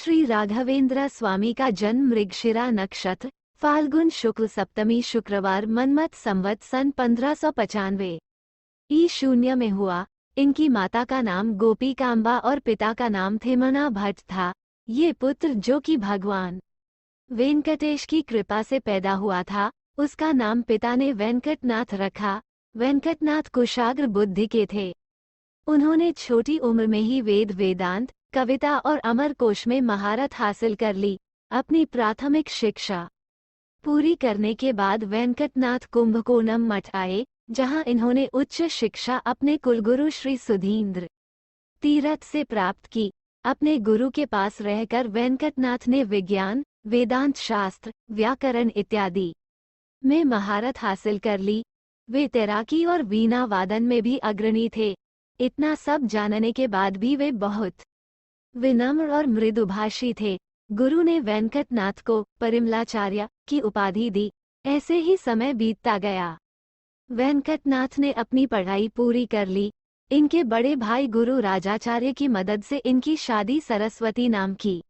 श्री राघवेंद्र स्वामी का जन्म मृगशिरा नक्षत्र फाल्गुन शुक्ल सप्तमी शुक्रवार मनमत संवत सन 1595 ई-0 में हुआ। इनकी माता का नाम गोपीकांबा और पिता का नाम थेमना भट्ट था। ये पुत्र जो कि भगवान वेंकटेश की कृपा से पैदा हुआ था, उसका नाम पिता ने वेंकटनाथ रखा। वेंकटनाथ कुशाग्र बुद्धि के थे। उन्होंने छोटी उम्र में ही वेदांत, कविता और अमरकोश में महारत हासिल कर ली। अपनी प्राथमिक शिक्षा पूरी करने के बाद वेंकटनाथ कुंभकोणम मठ आए, जहां इन्होंने उच्च शिक्षा अपने कुलगुरु श्री सुधींद्र तीरथ से प्राप्त की। अपने गुरु के पास रहकर वेंकटनाथ ने विज्ञान, वेदांत शास्त्र, व्याकरण इत्यादि में महारत हासिल कर ली। वे तैराकी और वीणा वादन में भी अग्रणी थे। इतना सब जानने के बाद भी वे बहुत विनम्र और मृदुभाषी थे। गुरु ने वेंकटनाथ को परिमलाचार्य की उपाधि दी। ऐसे ही समय बीतता गया। वेंकटनाथ ने अपनी पढ़ाई पूरी कर ली। इनके बड़े भाई गुरु राजाचार्य की मदद से इनकी शादी सरस्वती नाम की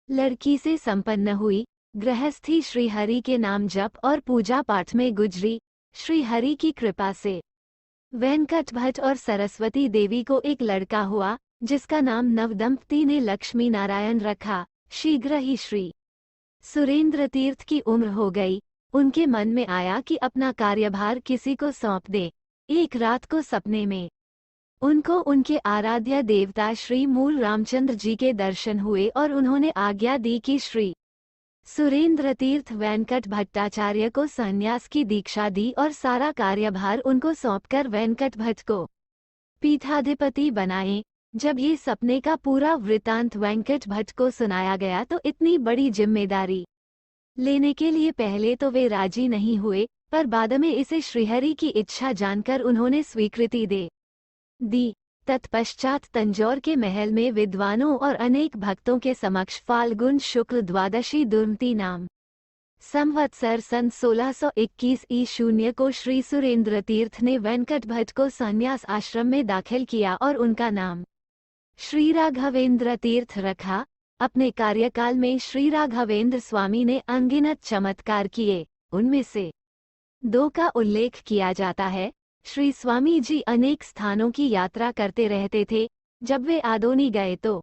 लड़की से संपन्न हुई। गृहस्थी श्रीहरि के नाम जप और पूजा पाठ में गुजरी। श्रीहरि की कृपा से वेंकट भट्ट और सरस्वती देवी को एक लड़का हुआ, जिसका नाम नवदंपति ने लक्ष्मी नारायण रखा। शीघ्र ही श्री सुरेंद्र तीर्थ की उम्र हो गई। उनके मन में आया कि अपना कार्यभार किसी को सौंप दे। एक रात को सपने में उनको उनके आराध्य देवता श्री मूल रामचंद्र जी के दर्शन हुए और उन्होंने आज्ञा दी कि श्री सुरेंद्र तीर्थ वेंकट भट्टाचार्य को संन्यास की दीक्षा दी और सारा कार्यभार उनको सौंपकर वेंकट भट्ट को पीठाधिपति बनाए। जब ये सपने का पूरा वृतांत वेंकट भट्ट को सुनाया गया तो इतनी बड़ी जिम्मेदारी लेने के लिए पहले तो वे राजी नहीं हुए, पर बाद में इसे श्रीहरि की इच्छा जानकर उन्होंने स्वीकृति दे दी। तत्पश्चात तंजौर के महल में विद्वानों और अनेक भक्तों के समक्ष फाल्गुन शुक्ल द्वादशी दुर्मति नाम संवत्सर सन 1621 ई-0 को श्री सुरेंद्र तीर्थ ने वेंकट भट्ट को संन्यास आश्रम में दाखिल किया और उनका नाम श्री राघवेंद्र तीर्थ रखा। अपने कार्यकाल में श्री राघवेंद्र स्वामी ने अनगिनत चमत्कार किए। उनमें से 2 का उल्लेख किया जाता है। श्री स्वामी जी अनेक स्थानों की यात्रा करते रहते थे। जब वे आदोनी गए तो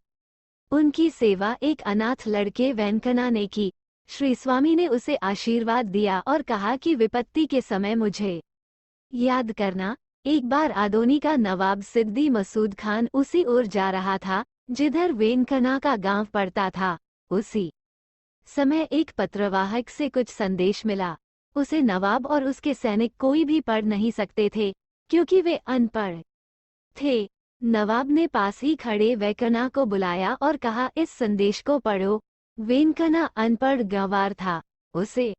उनकी सेवा एक अनाथ लड़के वेंकना ने की। श्री स्वामी ने उसे आशीर्वाद दिया और कहा कि विपत्ति के समय मुझे याद करना। एक बार आदोनी का नवाब सिद्दी मसूद खान उसी ओर जा रहा था जिधर वेंकना का गांव पड़ता था। उसी समय एक पत्रवाहक से कुछ संदेश मिला। उसे नवाब और उसके सैनिक कोई भी पढ़ नहीं सकते थे, क्योंकि वे अनपढ़ थे। नवाब ने पास ही खड़े वेंकना को बुलाया और कहा, इस संदेश को पढ़ो। वेंकना अनपढ़ गंवार था। उसे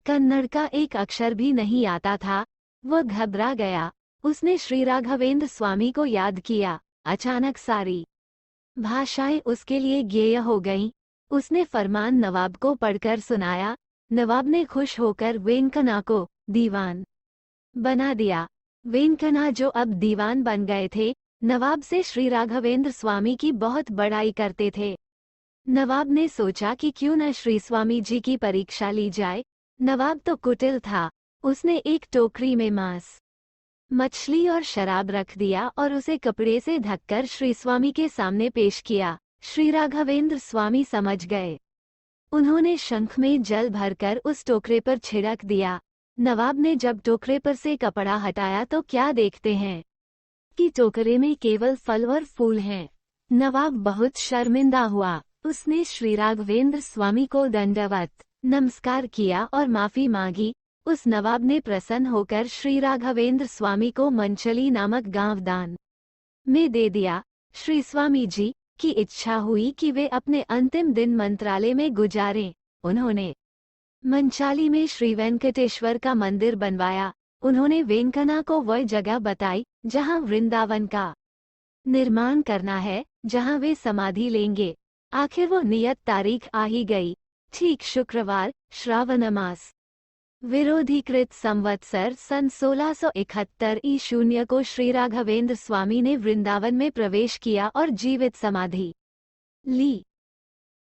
कन्नड़ का एक अक्षर भी नहीं आता था। वह घबरा गया। उसने श्री राघवेंद्र स्वामी को याद किया। अचानक सारी भाषाएं उसके लिए ज्ञेय हो गईं। उसने फरमान नवाब को पढ़कर सुनाया। नवाब ने खुश होकर वेंकना को दीवान बना दिया। वेंकना जो अब दीवान बन गए थे, नवाब से श्री राघवेंद्र स्वामी की बहुत बड़ाई करते थे। नवाब ने सोचा कि क्यों न श्री स्वामी जी की परीक्षा ली जाए। नवाब तो कुटिल था। उसने एक टोकरी में मांस, मछली और शराब रख दिया और उसे कपड़े से ढककर श्री स्वामी के सामने पेश किया। श्री राघवेंद्र स्वामी समझ गए। उन्होंने शंख में जल भरकर उस टोकरे पर छिड़क दिया। नवाब ने जब टोकरे पर से कपड़ा हटाया तो क्या देखते हैं कि टोकरे में केवल फल और फूल हैं। नवाब बहुत शर्मिंदा हुआ। उसने श्री राघवेंद्र स्वामी को दंडवत नमस्कार किया और माफी मांगी। उस नवाब ने प्रसन्न होकर श्री राघवेंद्र स्वामी को मंचली नामक गांव दान में दे दिया। श्री स्वामी जी की इच्छा हुई कि वे अपने अंतिम दिन मंत्रालय में गुजारें। उन्होंने मंचाली में श्री वेंकटेश्वर का मंदिर बनवाया। उन्होंने वेंकना को वह जगह बताई जहां वृंदावन का निर्माण करना है, जहां वे समाधि लेंगे। आखिर वो नियत तारीख आ ही गई। ठीक शुक्रवार, श्रावण मास विरोधीकृत संवत्सर सन 1671 ई-0 को श्री राघवेंद्र स्वामी ने वृंदावन में प्रवेश किया और जीवित समाधि ली।